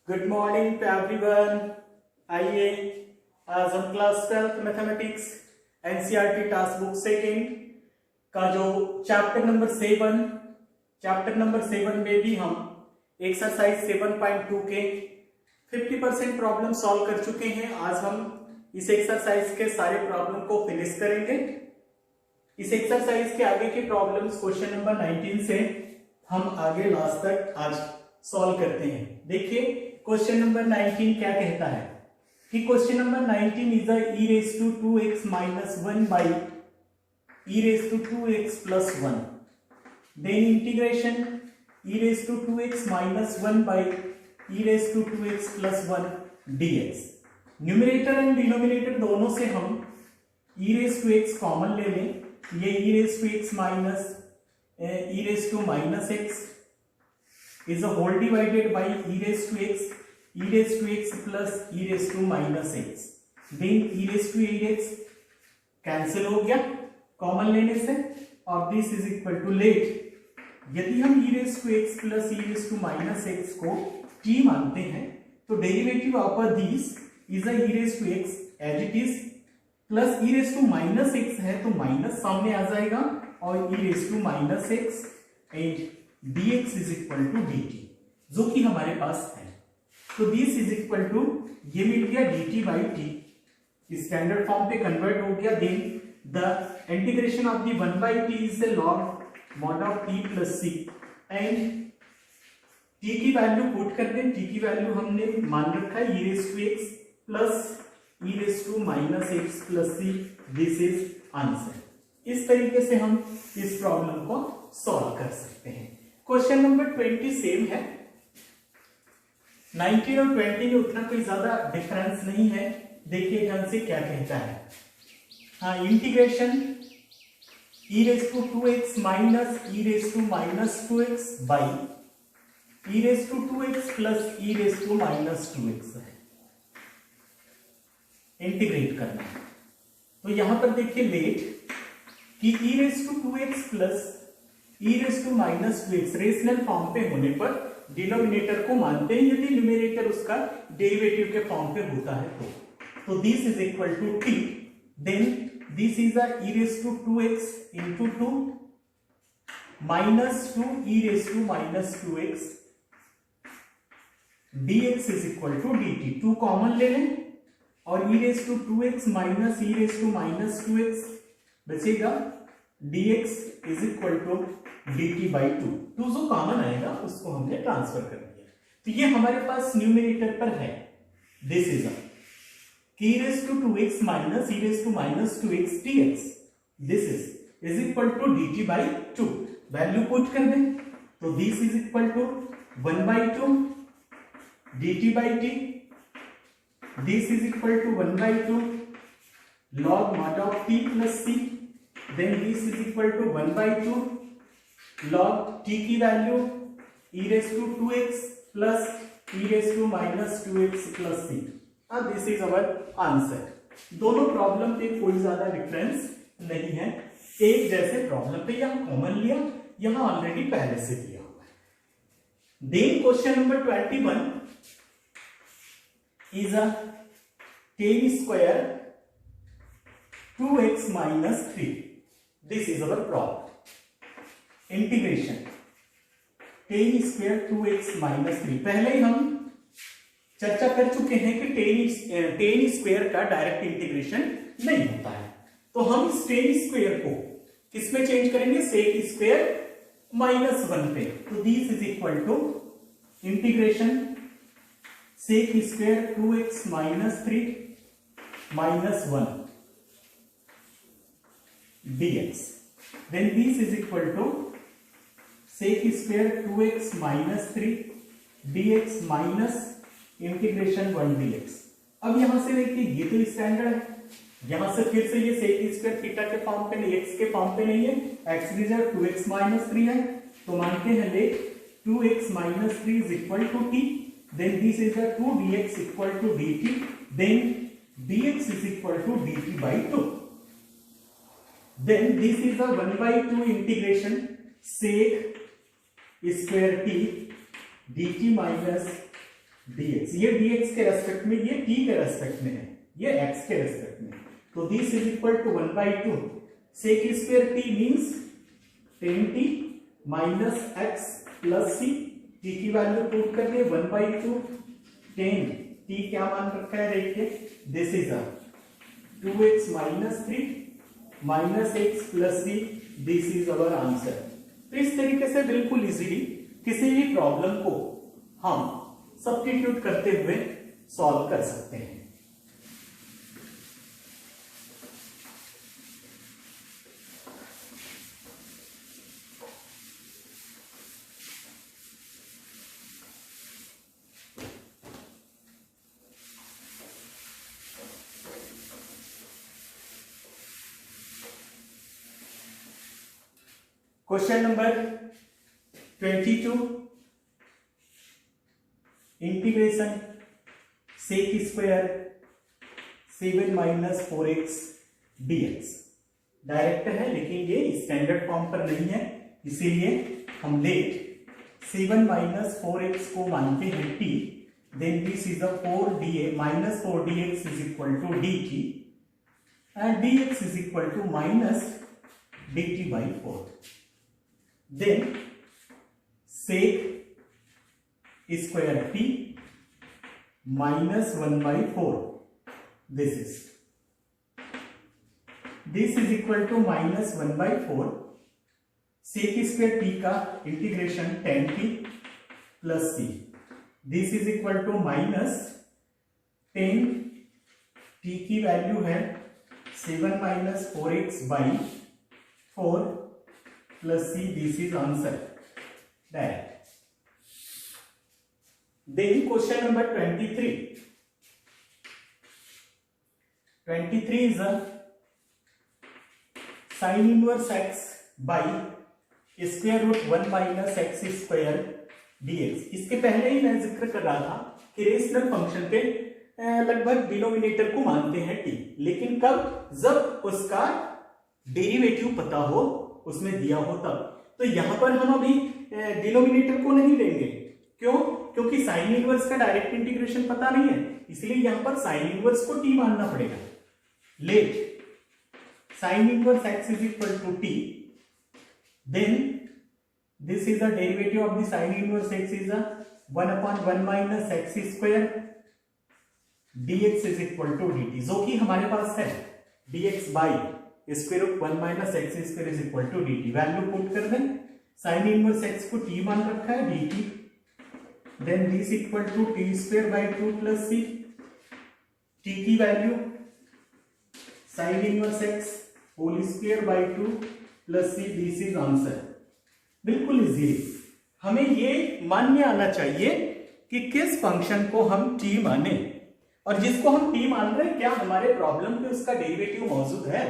Good morning to everyone. आइए आज हम class 12 mathematics NCERT task book second का जो चैप्टर नंबर 7 में भी हम एक्सरसाइज 7.2 के 50% प्रॉब्लम सॉल्व कर चुके हैं। आज हम इस एक्सरसाइज के सारे प्रॉब्लम को फिनिश करेंगे। इस एक्सरसाइज के आगे के प्रॉब्लम्स क्वेश्चन नंबर 19 से हम आगे लास्ट तक आज सॉल्व करते हैं। देखिए क्वेश्चन नंबर 19 क्या कहता है कि question number 19 is e raised to 2x minus 1 by e raised to 2x plus 1, then integration e raised to 2x minus 1 by e raised to 2x plus 1 dx। Numerator and denominator दोनों से हम e raised to x common ले लें, ये e raised to x minus e raised to minus x is a whole divided by e raised to x plus e raised to minus x, then e raised to x cancel हो गया common लेने से, और this is equal to let. यदि हम e raised to x plus e raised to minus x को t मानते हैं तो derivative of this is e raised to x as it is plus e raised to minus x है तो minus सामने आ जाएगा और e raised to minus x and dx is equal to dt जो कि हमारे पास है। तो दिस इज इक्वल टू ये मिल गया dt by t, standard form पे कन्वर्ट हो गया। Then the integration of the 1 by t is the log mod of t plus c and t की वैल्यू पुट कर दें। t की वैल्यू हमने मान रखा है e raised to x plus e raised to minus x plus c। This is answer. इस तरीके से हम इस प्रॉब्लम को सॉल्व कर सकते हैं। क्वेश्चन नंबर 20 सेम है। 19 और 20 में उतना कोई ज्यादा डिफरेंस नहीं है। देखिए ध्यान से क्या कहता है। हाँ, integration e raised to 2x minus e raised to minus 2x by e raised to 2x plus e raised to minus 2x है, इंटीग्रेट करना है। तो यहां पर देखिए लेट कि e raised to 2x plus e raised to minus 2x rational form पे होने पर डिनोमिनेटर को मानते हैं यदि न्यूमरेटर उसका डेरिवेटिव के फॉर्म पे होता है तो this is equal to t, then this is e raised to 2x into 2 minus 2 e raised to minus 2x dx is equal to dt। 2 common ले लें और e raised to 2x minus e raised to minus 2x बचेगा, dx is equal to dt by 2। 2 जो common आएगा उसको हमने transfer कर दिया। तो ये हमारे पास न्यूमरेटर पर है। This is e raised to 2x minus e raised to minus 2x dx, this is equal to dt by 2। Value put कर दें तो this is equal to 1 by 2 dt by t, this is equal to 1 by 2 log mod of t plus c, then this is equal to 1 by 2 log t की value e raised to 2x plus e raised to minus 2x plus c। अब this is our answer. दोनों problem पे कोई ज्यादा difference नहीं है, एक जैसे प्रॉब्लम पे यहां कॉमन लिया, यहां ऑलरेडी पहले से दिया हुआ है। Then question number 21 is a tan square 2x minus 3। This is our problem. Integration tan square 2x minus 3। पहले ही हम चर्चा कर चुके हैं कि tan स्क्वायर का डायरेक्ट इंटीग्रेशन नहीं होता है, तो हम इस tan स्क्वायर को किसमें चेंज करेंगे, sec स्क्वायर माइनस 1 पे। तो this is equal to integration sec square 2x minus 3 minus 1 dx, then this is equal to sec square 2x minus 3 dx minus integration 1 dx। अब यहां से देखिए ये तो स्टैंडर्ड है, यहां से फिर से ये sec स्क्वायर थीटा के फॉर्म पे नहीं, x के फॉर्म पे नहीं है, x रिजर्व 2x minus 3 है, तो मानते हैं late 2x minus 3 is equal to t, then this is a 2 dx equal to dt, then dx is equal to dt by 2, then this is a 1 by 2 integration sec square t dt minus dx, ये dx के respect में, ये t के respect में है, ये x के respect में, तो this is equal to 1/2 sec square t means 10t minus x plus c, t की वैल्यू पुट करके 1/2 10, t क्या मान रखा है देखिए, this is 2x minus 3 minus x plus c, this is our answer. तो इस तरीके से बिल्कुल इजीली किसी भी प्रॉब्लम को हम सब्स्टिट्यूट करते हुए सॉल्व कर सकते हैं। Question number 22, integration sec square 7 minus 4x dx direct है, लेकिन ये स्टैंडर्ड फॉर्म पर नहीं है, इसीलिए हम लेट 7 माइनस 4x को मानते हैं t, then this is 4 minus 4 dx is equal to dt and dx is equal to minus dt by 4, then sec square t minus 1/4, this is equal to minus 1/4 sec square t का integration 10t plus c, this is equal to minus 10, t की value है 7 minus 4x by 4 plus c, this is answer direct. Then question number 23. 23 is a sin inverse x by square root 1 minus x square dx. इसके पहले ही मैं जिक्र कर रहा था कि रेशनल फंक्शन पे लगभग डिनोमिनेटर को मानते हैं t, लेकिन कब, जब उसका डेरिवेटिव पता हो, उसमें दिया हो तब। तो यहां पर हम अभी डिनोमिनेटर को नहीं लेंगे, क्यों, क्योंकि साइन इनवर्स का डायरेक्ट इंटीग्रेशन पता नहीं है, इसलिए यहां पर साइन इनवर्स को t मानना पड़ेगा। Let sine inverse x is equal to t, then this is the derivative of the sine inverse x is 1/1 minus x square dx is equal to dt, जो कि हमारे पास है dx by square root 1 minus x square is equal to dt, value put कर दें, sine inverse x को t मान रखा है dt, then this equal to t square by 2 plus c, t की value sine inverse x whole square by 2 plus c, this is answer. बिल्कुल easy, हमें ये मानने आना चाहिए कि किस फंक्शन को हम t माने, और जिसको हम t मान रहे हैं क्या हमारे प्रॉब्लम पे उसका डेरिवेटिव मौजूद है,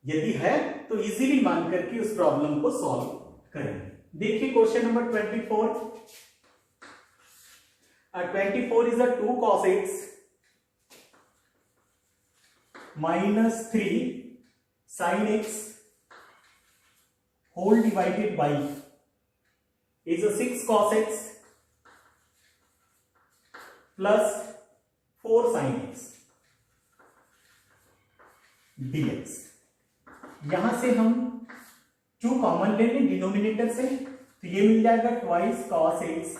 यदि है तो इजीली मान करके उस प्रॉब्लम को सॉल्व करेंगे। देखिए question number 24, 24 is 2 cos x minus 3 sin x whole divided by is 6 cos x plus 4 sin x dx। यहां से हम 2 कॉमन ले लें डिनोमिनेटर से, तो ये मिल जाएगा twice cos x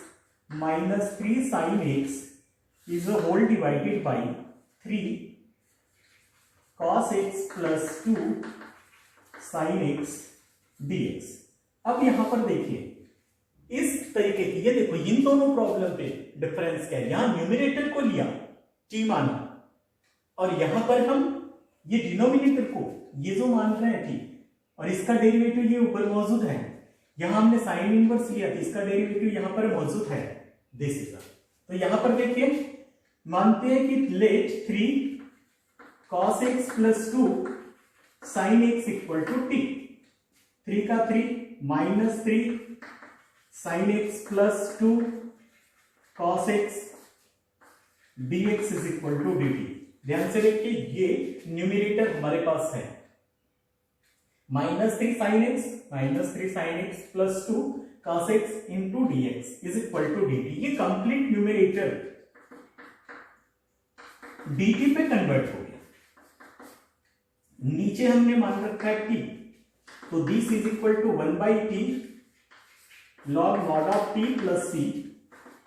minus 3 sin x is whole divided by 3 cos x plus 2 sin x dx। अब यहां पर देखिए इस तरीके की, ये देखो इन दोनों प्रॉब्लम पे डिफरेंस क्या है, यहां न्यूमिनेटर को लिया t माना, और यहां पर हम ये डिनोमिनेटर को, ये जो मान रहे हैं t, और इसका डेरिवेटिव ये ऊपर मौजूद है, यहां हमने साइन इनवर्स लिया तो इसका डेरिवेटिव यहां पर मौजूद है, दिस इज। तो यहां पर देखिए मानते हैं कि let 3 cos x plus 2 sin x equal to t, 3 का 3 minus 3 sin x plus 2 cos x dx is equal to dt। ध्यान से देखिए ये न्यूमिनेटर हमारे पास है, minus 3 sin x plus 2 cos x into dx is equal to dt। ये complete numerator dt पे कन्वर्ट हो गया, नीचे हमने मान रखा है t, तो this is equal to 1/t log mod of t plus c,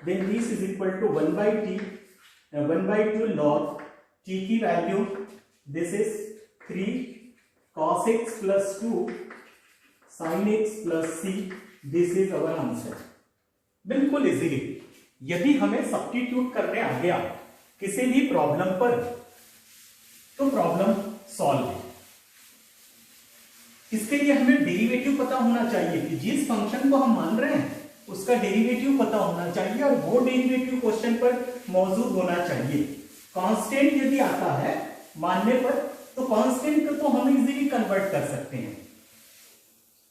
then this is equal to 1/2 log t की value, this is 3 cos x plus 2 sin x plus c, this is our answer। बिल्कुल easily यदि हमें substitute करने आ गया किसी भी problem पर तो प्रॉब्लम सॉल्व है। इसके लिए हमें डेरिवेटिव पता होना चाहिए कि जिस फंक्शन को हम मान रहे हैं उसका डेरिवेटिव पता होना चाहिए और वो डेरिवेटिव क्वेश्चन पर मौजूद होना चाहिए। कांस्टेंट यदि आता है मानने पर तो कांस्टेंट को तो हम इजीली कन्वर्ट कर सकते हैं,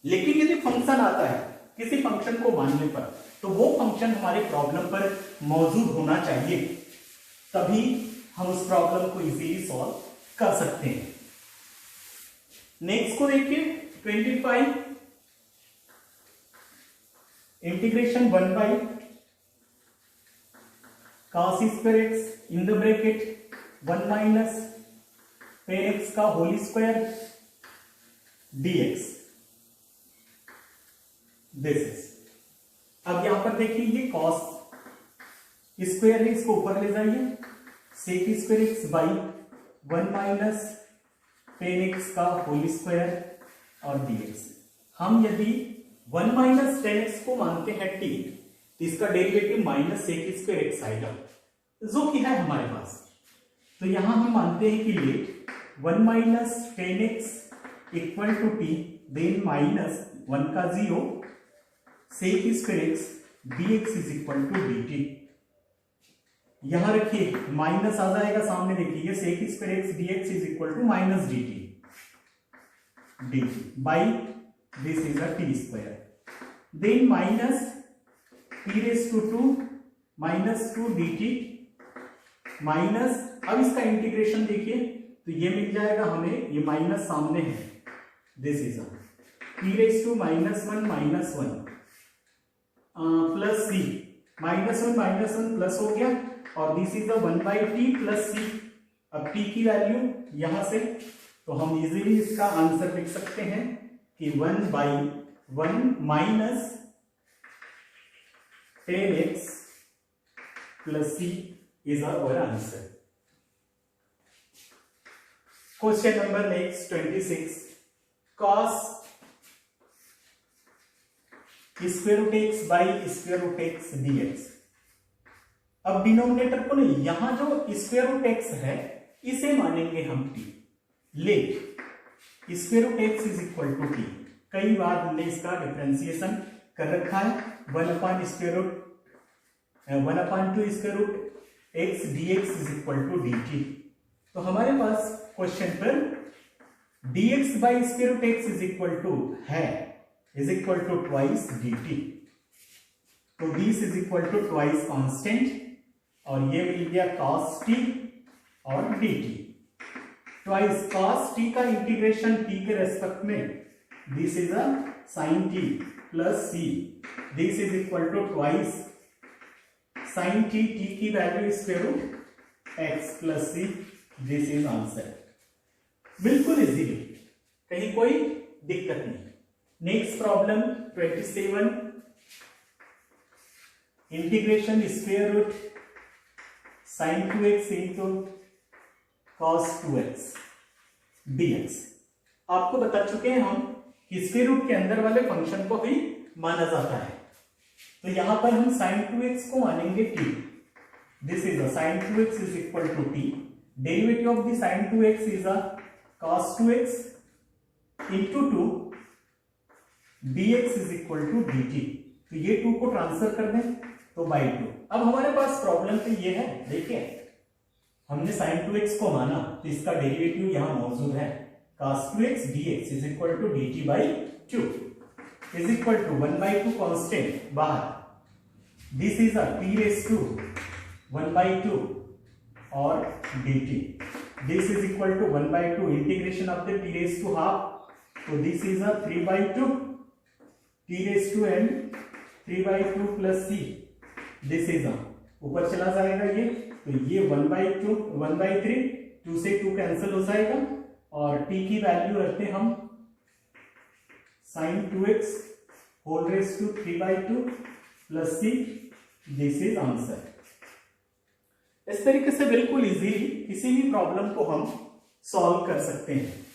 लेकिन यदि फंक्शन आता है किसी फंक्शन को मानने पर तो वो फंक्शन हमारे प्रॉब्लम पर मौजूद होना चाहिए, तभी हम उस प्रॉब्लम को इजीली सॉल्व कर सकते हैं। नेक्स्ट को देखिए 25 integration 1 cos square x in the bracket 1 minus tan x का whole square dx, this is. अब यहां पर देखिए ये cos स्क्वायर है, इसको ऊपर ले जाइए, sec square x by 1 minus tan x का होल स्क्वायर और dx। हम यदि 1 माइनस tan x को मानते हैं t, तो इसका derivative minus sec square x आएगा जो कि है हमारे पास। तो यहां हम मानते हैं कि let 1 minus tan x equal to t, then minus 1 का 0 sec square x dx is equal to dt। यहां रखिए माइनस आ जाएगा सामने, देखिए sec square x dx is equal to minus dt by this is a t square, then minus t raise to 2 minus 2 dt minus, अब इसका integration देखिए तो ये मिल जाएगा हमें, ये माइनस सामने है, this is t raise to -1 minus 1 plus c, -1 plus हो गया और this is 1/t plus c। अब t की वैल्यू यहां से तो हम इजीली इसका आंसर लिख सकते हैं कि 1/1 minus tan x plus c is our answer. Question number next 26 cos square root x by square root x dx। अब डिनोमिनेटर को नहीं, यहां जो स्क्वायर रूट x है इसे मानेंगे हम t, let square root x is equal to t। कई बार हमने इसका डिफरेंशिएशन कर रखा है, 1/2 square root x dx is equal to dt। तो हमारे पास क्वेश्चन पर dx by square root x is equal to है is equal to twice dt। तो this is equal to twice constant और ये मिल गया cos t और dt। ट्वाइस cos t का इंटीग्रेशन t के रेस्पेक्ट में, this is a sin t plus c, this is equal to twice sin t, t की value square root x plus c, this is answer. बिल्कुल easily, कहीं कोई दिक्कत नहीं। Next problem 27 integration square root sin 2x into cos 2x dx। आपको बता चुके हैं हम कि स्क्वायर रूट के अंदर वाले फंक्शन को भी माना जाता है, तो यहां पर हम sin 2x को मानेंगे t, this is sin 2x is equal to t, derivative of the sin 2x is cos 2x into 2 dx is equal to dt। तो ये 2 को ट्रांसफर कर दें तो बाई 2। अब हमारे पास प्रॉब्लम तो ये है, देखिए हमने sin 2x को माना तो इसका डेरिवेटिव यहां मौजूद है, cos 2x dx is equal to dt by 2 is equal to 1/2 constant बाहर, this is t raise to 1/2 और dt, this is equal to 1/2 integration of the t raise to half, तो this is 3/2 t raise to and 3/2 plus c, this is ऊपर चला जाएगा ये, तो ये 1/2 1/3, 2 से 2 कैंसिल हो जाएगा और t की वैल्यू रखते हैं हम sin 2x whole raise to 3/2 plus c। This is answer. इस तरीके से बिल्कुल इजीली किसी भी प्रॉब्लम को हम सॉल्व कर सकते हैं।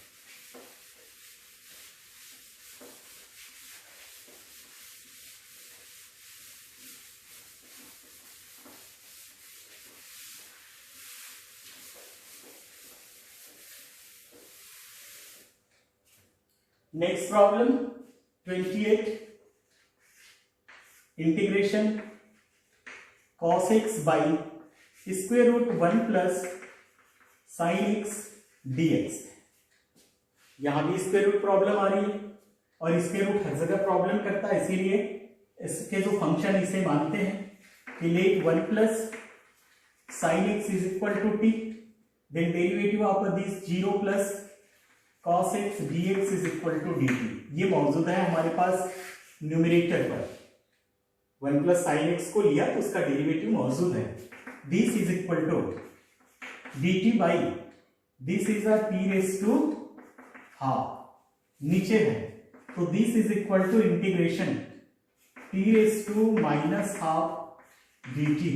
Next problem 28, integration cos x by square root 1 plus sine x dx। यहां भी स्क्वायर रूट प्रॉब्लम आ रही है और स्क्वायर रूट हर जगह प्रॉब्लम करता है, इसीलिए इसके जो फंक्शन इसे मानते हैं कि let 1 plus sine x is equal to t, then derivative of this 0 plus cos x dx is equal to dt। ये मौजूद है हमारे पास न्यूमरेटर पर। 1 प्लस साइन एक्स को लिया तो उसका डेरिवेटिव मौजूद है। This is equal to dt by this is a t raise to half, नीचे है तो this is equal to integration t raise to minus half dt।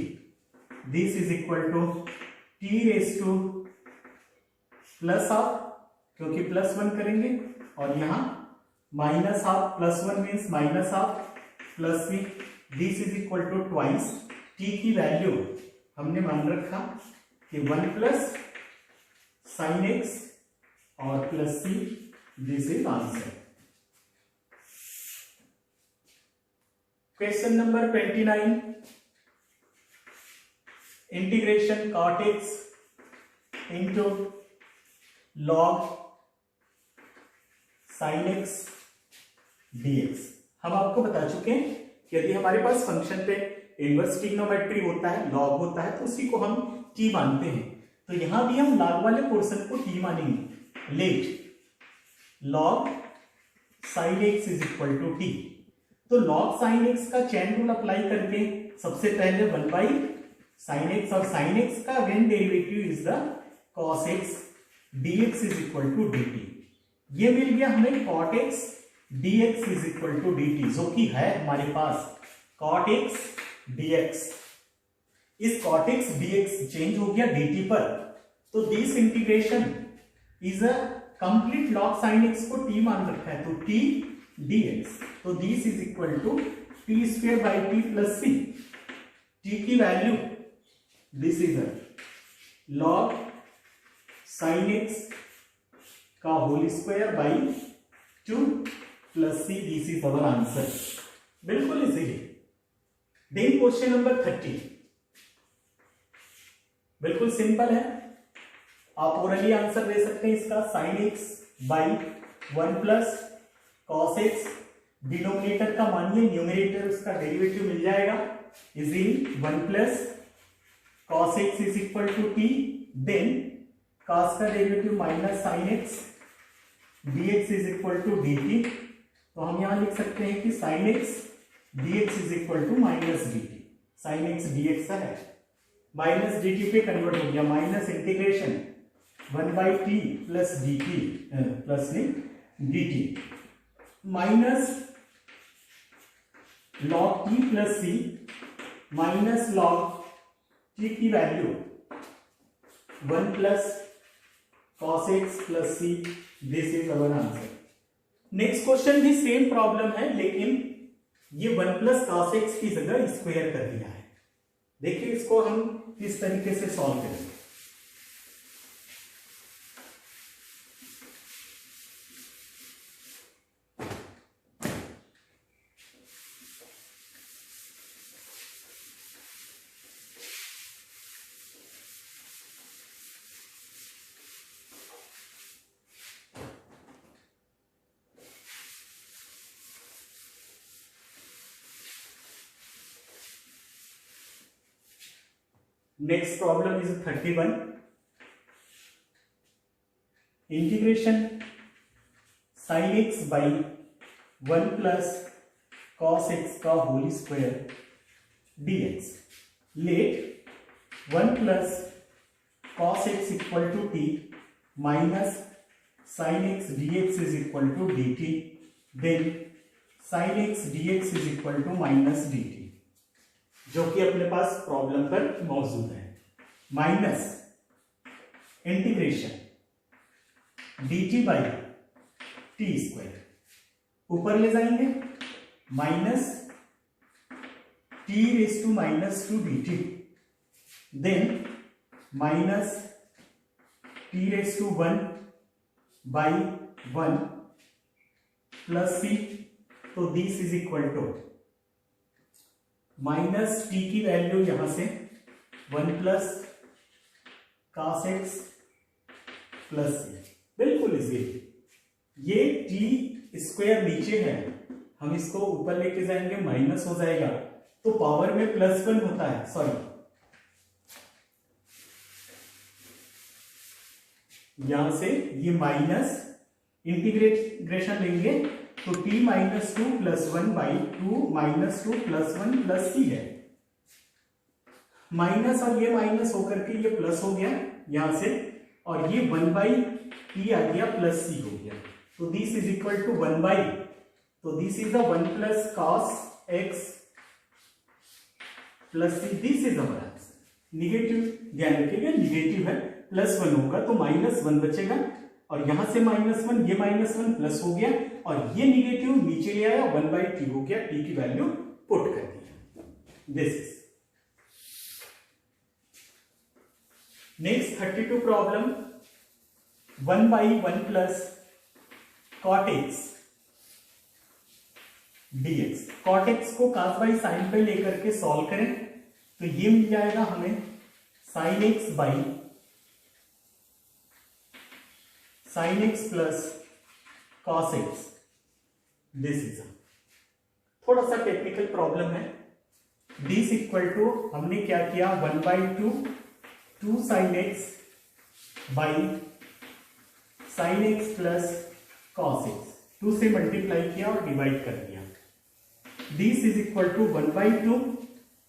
This is equal to t raise to plus half, क्योंकि plus 1 करेंगे और यहां minus half plus 1 means minus half plus C. This is equal to twice T की value हमने मान रखा कि 1 plus sine x और plus C. This is answer. Question number 29, integration cot x into log sin x dx। हम आपको बता चुके हैं कि यदि हमारे पास फंक्शन पे इनवर्स ट्रिग्नोमेट्री होता है, लॉग होता है, तो उसी को हम t मानते हैं। तो यहां भी हम लॉग वाले पोर्शन को t मानेंगे। Let log sin x is equal to t। तो log sin x का चेन रूल अप्लाई करके सबसे पहले 1 बाई sin x और sin x का again derivative is the cos x dx is equal to dt। ये मिल गया हमें cot x dx is equal to dt, जो कि है हमारे पास cot x dx। इस cot x dx चेंज हो गया dt पर, तो this integration is a complete log sin x को t मान रखा है, तो t dx। तो this is equal to t square by t plus c। t की value this is a log sin x का whole square by 2 plus C. This is our answer. बिल्कुल easily. Then question number 30, बिल्कुल simple है, आप orally answer दे सकते हैं इसका। sin x by 1 plus cos x, denominator का मानिए न्यूमरेटर उसका डेरिवेटिव मिल जाएगा easily. 1 plus cos x is equal to t, then cos का derivative minus sin x dx is equal to dt। तो हम यहां लिख सकते हैं कि sin x dx is equal to minus dt। sin x dx है, माइनस dt पे कन्वर्ट हो गया, minus integration 1 by t plus dt plus नहीं dt minus log t plus c minus log t की value 1 plus cos x plus c। This is our answer. Next question भी same problem है, लेकिन ये 1 plus cos x की जगह square कर दिया है। देखिए इसको हम किस तरीके से सॉल्व करेंगे। Next problem is 31. Integration sin x by 1 plus cos x का whole square dx। Let 1 plus cos x equal to t minus sin x dx is equal to d t, then sin x dx is equal to minus d t, जो कि अपने पास problem पर मौजूद है, minus integration d t by t square, ऊपर ले जाएंगे minus t raise to minus two d t, then minus t raise to 1 by 1 plus सी, तो this is equal to minus t की वैल्यू यहां से 1 plus cos x plus c, बिल्कुल easy. ये T square नीचे है, हम इसको ऊपर लेके जाएंगे माइनस हो जाएगा, तो पावर में +1 होता है, सॉरी यहां से ये माइनस इंटीग्रेशन लेंगे तो t minus 2 plus 1 by 2 minus 2 plus 1 plus C है, माइनस और ये माइनस होकर के ये प्लस हो गया यहां से, और ये 1 बाई टी आ गया प्लस सी हो गया, तो this is equal to 1 by, तो this is the 1 plus cos x plus C, this is our answer. Negative ध्यान रखिएगा, निगेटिव है, +1 होगा तो -1 बचेगा, और यहां से -1 ये -1 प्लस हो गया, और ये निगेटिव नीचे ले आया, 1 बाई टी हो गया, टी की वैल्यू पुट कर दिया, this is next 32 problem. 1 by 1 plus cot x dx, cot x को cos बाई साइन पे लेकर के सॉल्व करें तो ये मिल जाएगा हमें sin x by sin x plus cos x, this is थोड़ा सा टेक्निकल प्रॉब्लम है। दिस इक्वल टू हमने क्या किया, 1 by 2 sin x by sin x plus cos x, 2 से मल्टीप्लाई किया और डिवाइड कर दिया, this is equal to 1 by 2।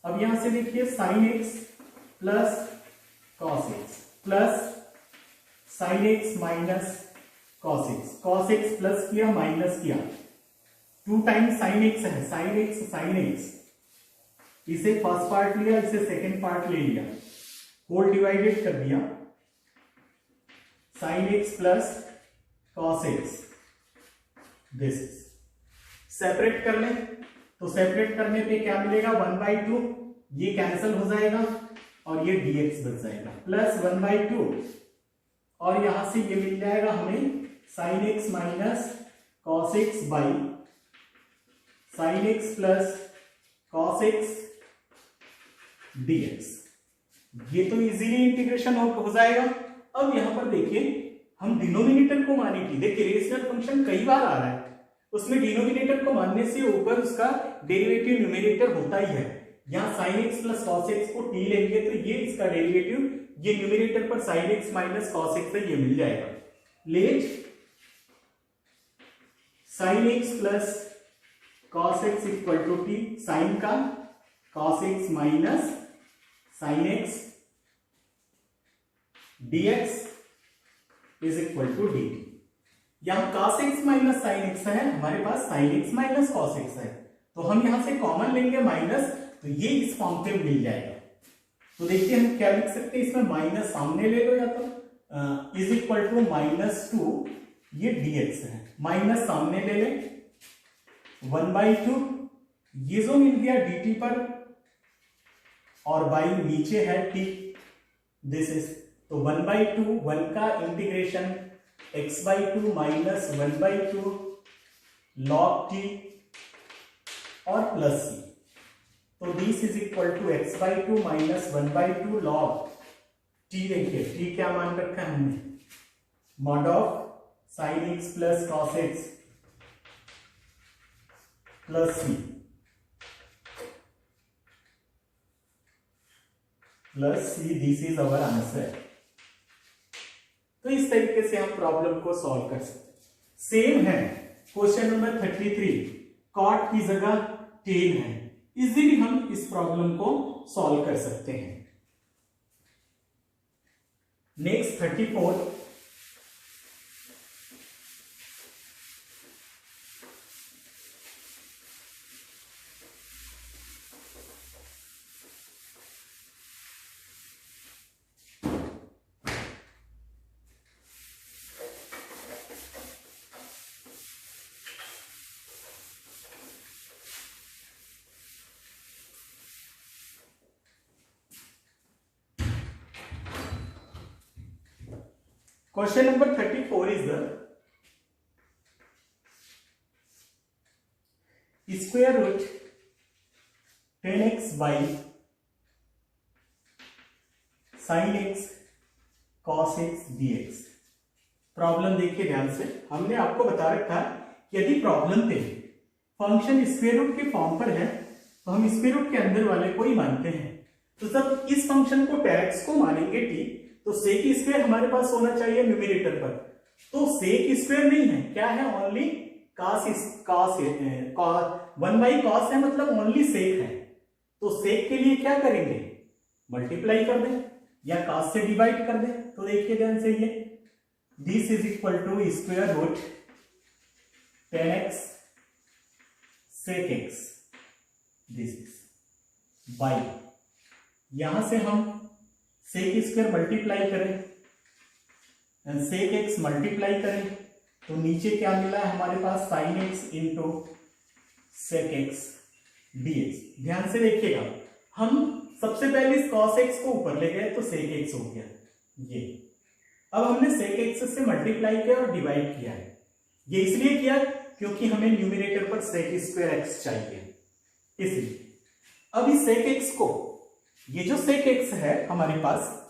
अब यहां से देखिए sin x plus cos x plus sin x minus cos x plus किया माइनस किया, 2 टाइम्स sin x है, sin x, इसे फर्स्ट पार्ट लिया, इसे सेकेंड पार्ट ले लिया, होल डिवाइडेड कर दिया, sin x plus cos x, this separate कर लें, तो सेपरेट करने पे क्या मिलेगा, 1 बाई 2, ये कैंसिल हो जाएगा और ये dx बच जाएगा, प्लस 1 बाई 2, और यहां से ये मिल जाएगा हमें sin x minus cos x by sin x plus cos x dx, ये तो इजीली इंटीग्रेशन हो जाएगा। अब यहां पर देखिए हम डिनोमिनेटर को माने की, देखिए रेशनल फंक्शन कई बार आ रहा है, उसमें डिनोमिनेटर को मानने से ऊपर उसका डेरिवेटिव न्यूमरेटर होता ही है। यहां sin x plus cos x को t लेंगे तो ये इसका डेरिवेटिव, ये न्यूमरेटर पर sin x minus cos x है, ये मिल जाएगा। Let sin x plus cos x equal to t, sine का cos x minus sin x dx is equal to dt। यहां cos x minus sin x है, हमारे पास sin x minus cos x है, तो हम यहां से कॉमन लेंगे माइनस, तो ये इस फॉर्म पे मिल जाएगा। तो देखिए हम क्या लिख सकते हैं, इसमें माइनस सामने ले लो, या तो इज इक्वल टू -2, ये dx है, माइनस सामने ले ले, 1 बाई 2, ये जो मिल गया dt पर, और बाई नीचे है t, दिस इज, तो 1 बाई 2, 1 का integration x by 2 minus 1 by 2 log t और प्लस c, तो this is equal to x by 2 minus 1 by 2 log t, देखिए t क्या मान रखा है हमने, mod of sin x plus cos x plus c plus c, this is our answer. तो इस तरीके से हम प्रॉब्लम को सॉल्व कर सकते हैं। सेम है क्वेश्चन नंबर 33, कॉट की जगह टेल है, इजीली हम इस प्रॉब्लम को सॉल्व कर सकते हैं। Next 34, question number 34 is the square root 10x by sin x cos x dx। Problem देखिए ध्यान से, हमने आपको बता रखा है कि यदि प्रॉब्लम पे फंक्शन स्क्वायर रूट के फॉर्म पर है तो हम स्क्वायर रूट के अंदर वाले को ही मानते हैं। तो जब इस फंक्शन को tan x को मानेंगे t, तो सेक स्क्वायर हमारे पास होना चाहिए न्यूमरेटर पर। तो सेक स्क्वायर नहीं है, क्या है, ओनली cos 1 बाई कॉस है, मतलब ओनली सेक है। तो सेक के लिए क्या करेंगे, मल्टीप्लाई कर दें या cos से डिवाइड कर दें। तो देखिए ध्यान से, ये this is equal to square root 10x sec x, this is by, यहां से हम सेक स्क्वायर मल्टीप्लाई करें, सेक एक्स मल्टीप्लाई करें, तो नीचे क्या मिला है हमारे पास, sine x into sec x dx. ध्यान से देखिएगा, हम सबसे पहले इस कॉस एक्स को ऊपर ले गए तो सेक एक्स हो गया ये। अब हमने सेक एक्स से मल्टीप्लाई किया और डिवाइड किया है। ये इसलिए किया क्योंकि हमें न्यूमरेटर पर सेक स्क्वायर एक्स चाहिए, इसलिए। अब इस सेक एक्स को, ये जो सेक एक्स है हमारे पास,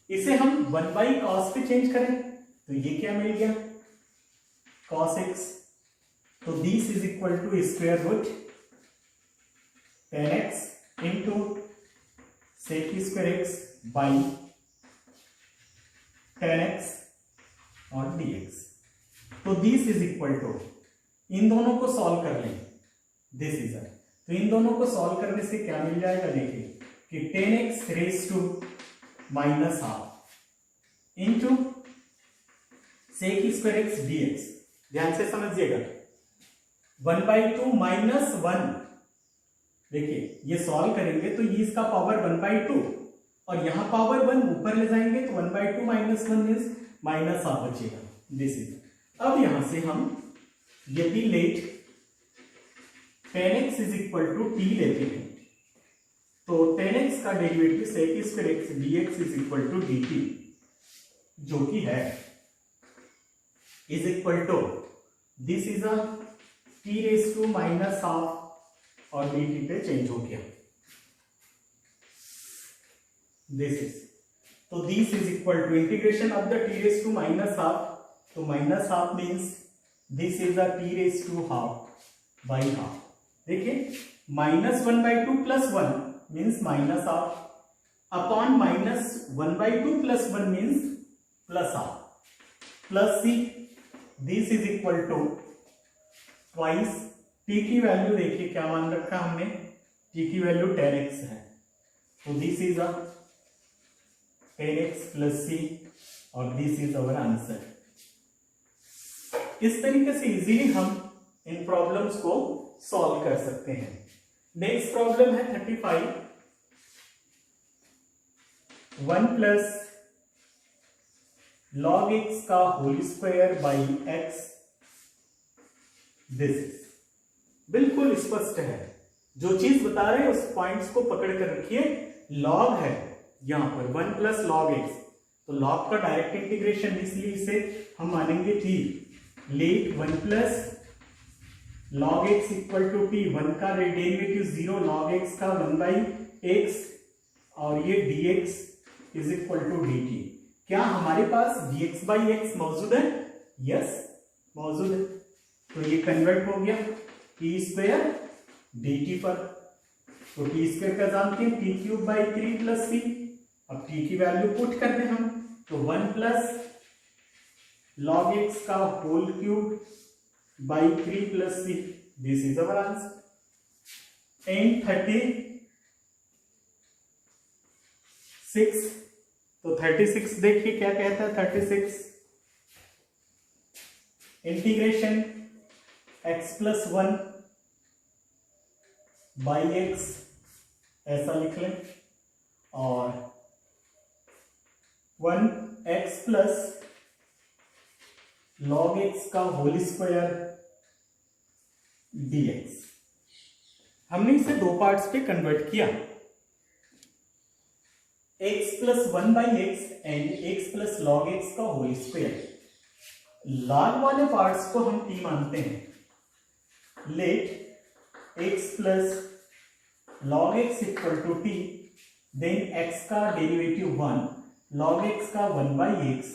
इसे हम 1 बाई कॉस पे चेंज करें तो ये क्या मिल गया, कॉस एक्स। तो this is equal to square root 10x into sec square x by 10x और dx। तो दिस इज इक्वल टू, इन दोनों को सॉल्व कर लें, दिस इज तो इन दोनों को सॉल्व करने से क्या मिल जाएगा, देखिए कि 10x raise to minus half into sec square x dx. ध्यान से समझिएगा, 1/2 माइनस 1, देखिए ये सॉल्व करेंगे तो ये इसका पावर 1/2 और यहां पावर 1 ऊपर ले जाएंगे तो 1/2 माइनस 1 मीन्स माइनस हाफ बचेगा, दिस इज। अब यहां से हम यदि let 10x is equal to t लेते हैं तो 10x का derivative sec square x dx is equal to dt, जो कि है is equal to, this is a t raise to minus half और dt पे चेंज हो गया, दिस इज। तो this is equal to integration of the t raise to minus half, तो minus half means this is a t raise to half by half. देखिए minus 1/2 plus 1 means minus half upon minus 1/2 plus 1 means plus half plus C, this is equal to twice T की value, देखिए क्या मान रखा हमने, T की value 10x है, तो this is a 10x plus सी और दिस इज अवर आंसर। इस तरीके से इजीली हम इन प्रॉब्लम्स को सॉल्व कर सकते हैं। नेक्स्ट प्रॉब्लम है 35, 1 प्लस log x का whole square by x, this is. बिल्कुल स्पष्ट है, जो चीज बता रहे हैं उस पॉइंट्स को पकड़ कर रखिए। log है यहां पर 1 प्लस लॉग एक्स, तो log का डायरेक्ट इंटीग्रेशन, इसलिए इसे हम मानेंगे t। Let 1 plus log x equal to t, 1 का डेरिवेटिव 0, log x का 1 बाई एक्स और ये dx is equal to dt। क्या हमारे पास dx बाई एक्स मौजूद है? यस मौजूद है, तो ये कन्वर्ट हो गया t स्क्वायर dt पर। तो t स्क्वायर का जानते हैं t cube by 3 plus c. अब t की वैल्यू पुट कर दें हम, तो 1 प्लस log x का whole cube by 3 plus C, this is our answer. And 36, तो 36 देखिए क्या कहता है 36 इंटीग्रेशन x+1 बाई एक्स ऐसा लिख लें और 1x प्लस log x का होल स्क्वायर dx। हमने इसे दो पार्ट्स पे कन्वर्ट किया, x+1 by x and x plus log x का होल स्क्वायर। लाल वाले पार्ट्स को हम t मानते हैं। Let x plus log x equal to t, then x का डेरिवेटिव 1 log x का 1 by x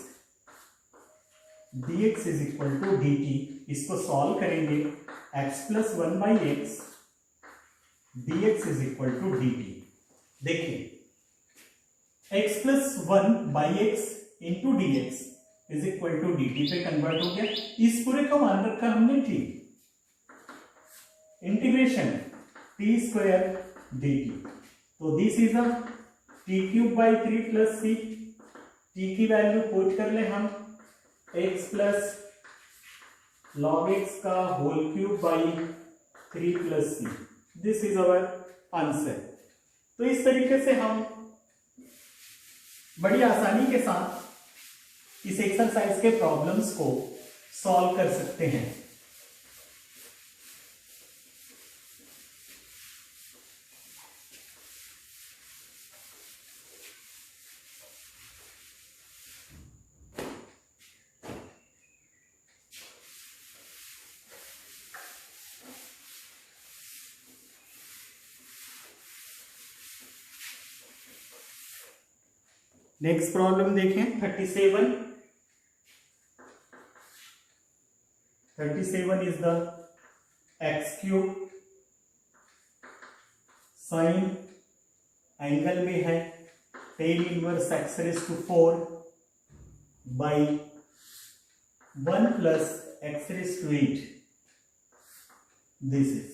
dx is equal to dt। इसको सॉल्व करेंगे, x plus 1 by x dx is equal to dt। देखिए x plus 1 by x into d x is equal to dt पे convert हो गया। इस पूरे का मान रखा हमने t, integration t square dt। तो this is a t cube by 3 plus c, t की वैल्यू पुट कर ले हम x प्लस log x का whole cube by 3 plus c। This is our answer. तो इस तरीके से हम बड़ी आसानी के साथ इस एक्सरसाइज के प्रॉब्लम्स को सॉल्व कर सकते हैं। नेक्स्ट प्रॉब्लम देखें 37 is the x cube, sine angle में है tan inverse x raise to 4 बाई 1 plus x raise to 8। This is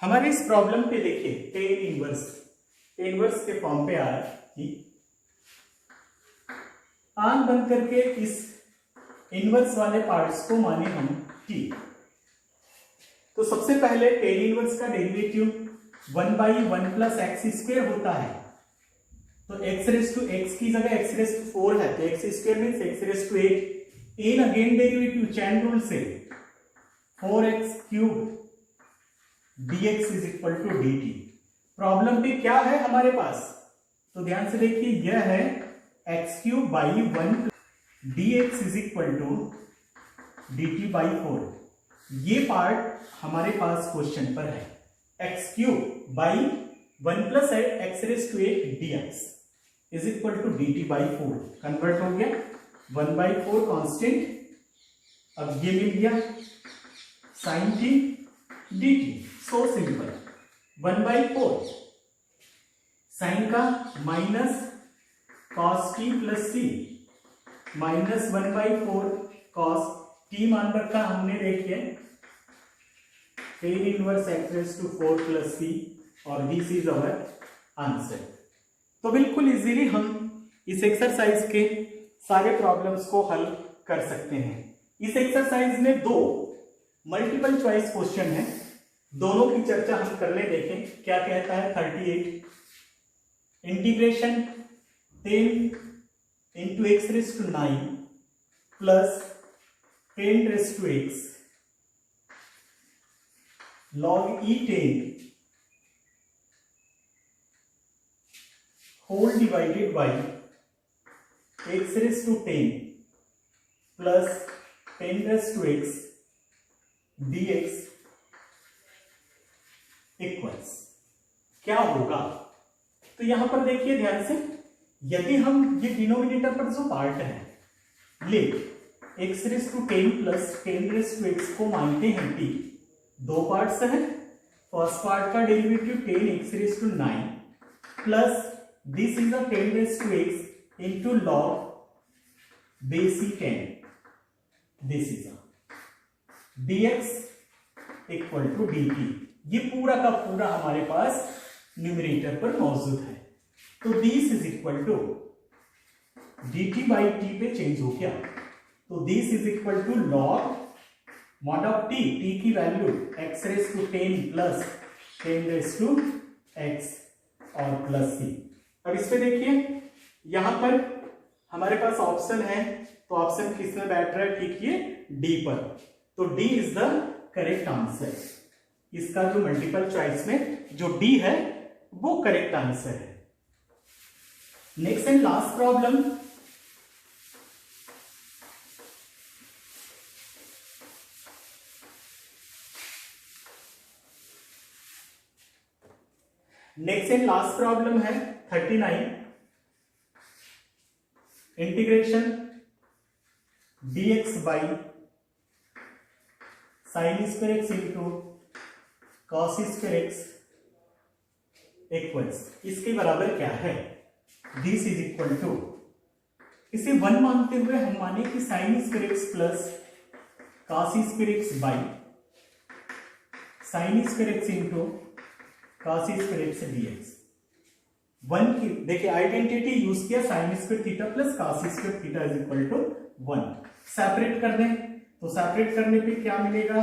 हमारे इस प्रॉब्लम पे देखिए टेन इनवर्स के फॉर्म पे आ रहा है कि आंख बंद करके इस इनवर्स वाले पार्ट्स को माने हम t। तो सबसे पहले टेन इनवर्स का derivative 1 by 1 plus x square होता है। तो एक्स रेज टू एक्स की जगह एक्स रेज टू 4 है, तो x square means x raise to 8। इन अगेन डेरिवेटिव चैन रूल से 4x cube dx is equal to dt। Problem पे क्या है हमारे पास, तो ध्यान से देखिए यह है x cube by 1 dx is equal to dt by 4। ये पार्ट हमारे पास क्वेश्चन पर है। x cube by 1 plus x raise to 8 dx is equal to dt by 4 convert हो गया 1 बाई 4 कॉन्स्टेंट। अब ये मिल गया sine t dt। So simple 1 by 4 sine का minus cos t plus c minus 1 by 4 cos t मान रखा हमने, देखिए tan inverse x raise to 4 plus सी और दिस इज अवर आंसर। तो बिल्कुल इजीली हम इस एक्सरसाइज के सारे प्रॉब्लम्स को हल कर सकते हैं। इस एक्सरसाइज में दो मल्टीपल चॉइस क्वेश्चन है, दोनों की चर्चा हम कर ले, देखें क्या कहता है। 38 integration 10 into x raise to 9 plus 10 raise to x log e10 whole divided by x raised to 10 plus 10 raised to x dx equals क्या होगा। तो यहां पर देखिए ध्यान से, यदि हम ये डिनोमिनेटर पर जो पार्ट है ले x raise to 10 plus 10 raise to x को मानते हैं t, दो पार्ट्स है। फर्स्ट पार्ट का derivative 10 x raise to 9 plus this is a 10 raise to x into log base 10, this is a dx equal to dt। ये पूरा का पूरा हमारे पास न्यूमरेटर पर मौजूद है। तो this is equal to dt by t पे चेंज हो गया, तो this is equal to log mod of t, t की value x raise to 10 plus 10 raise to x और प्लस c। अब इस पे देखिए यहां पर हमारे पास ऑप्शन है, तो ऑप्शन किस में बैठ रहा है, ठीक ये डी पर, तो D is the correct answer. इसका जो मल्टीपल चॉइस में जो डी है वो करेक्ट आंसर है। Next and last problem, next and last problem है 39, integration dx by sine square x into cos square x equals, इसके बराबर क्या है, दिस इज इक्वल टू, इसे 1 मानते हुए हम माने कि sine square x plus cos square x by sine square x into cos square x dx। 1 की देखिए आइडेंटिटी यूज किया, sine square theta plus cos square theta is equal to 1। Separate कर दें, तो सेपरेट करने पे क्या मिलेगा,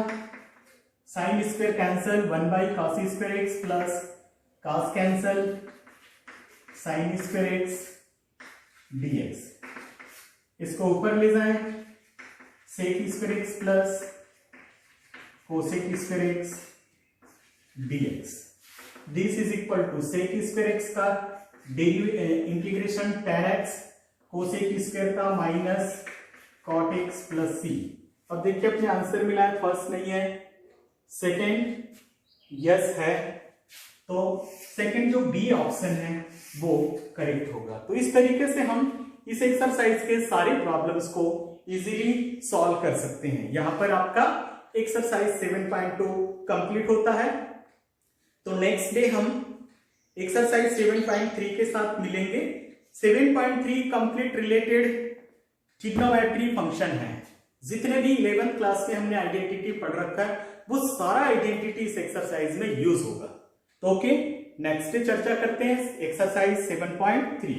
sine square cancel, 1 by cos square x plus cos cancel sine square x dx। इसको ऊपर ले जाएं, sec square x plus cosec square x dx। This is equal to sec square x का integration tan x, cosec square का minus cot x plus c. अब देखिए अपने answer मिला है, फर्स्ट नहीं है, सेकेंड यस है, तो सेकेंड जो बी ऑप्शन है वो करेक्ट होगा। तो इस तरीके से हम इस एक्सरसाइज के सारे प्रॉब्लम्स को इजीली सॉल्व कर सकते हैं। यहां पर आपका एक्सरसाइज 7.2 कंप्लीट होता है। तो नेक्स्ट डे हम एक्सरसाइज 7.3 के साथ मिलेंगे। 7.3 कंप्लीट रिलेटेड ट्रिग्नोमेट्री फंक्शन है। जितने भी 11th क्लास में हमने आइडेंटिटी पढ़ रखा है वो सारा आइडेंटिटी इस एक्सरसाइज में यूज होगा। तो ओके, नेक्स्ट डे चर्चा करते हैं एक्सरसाइज 7.3।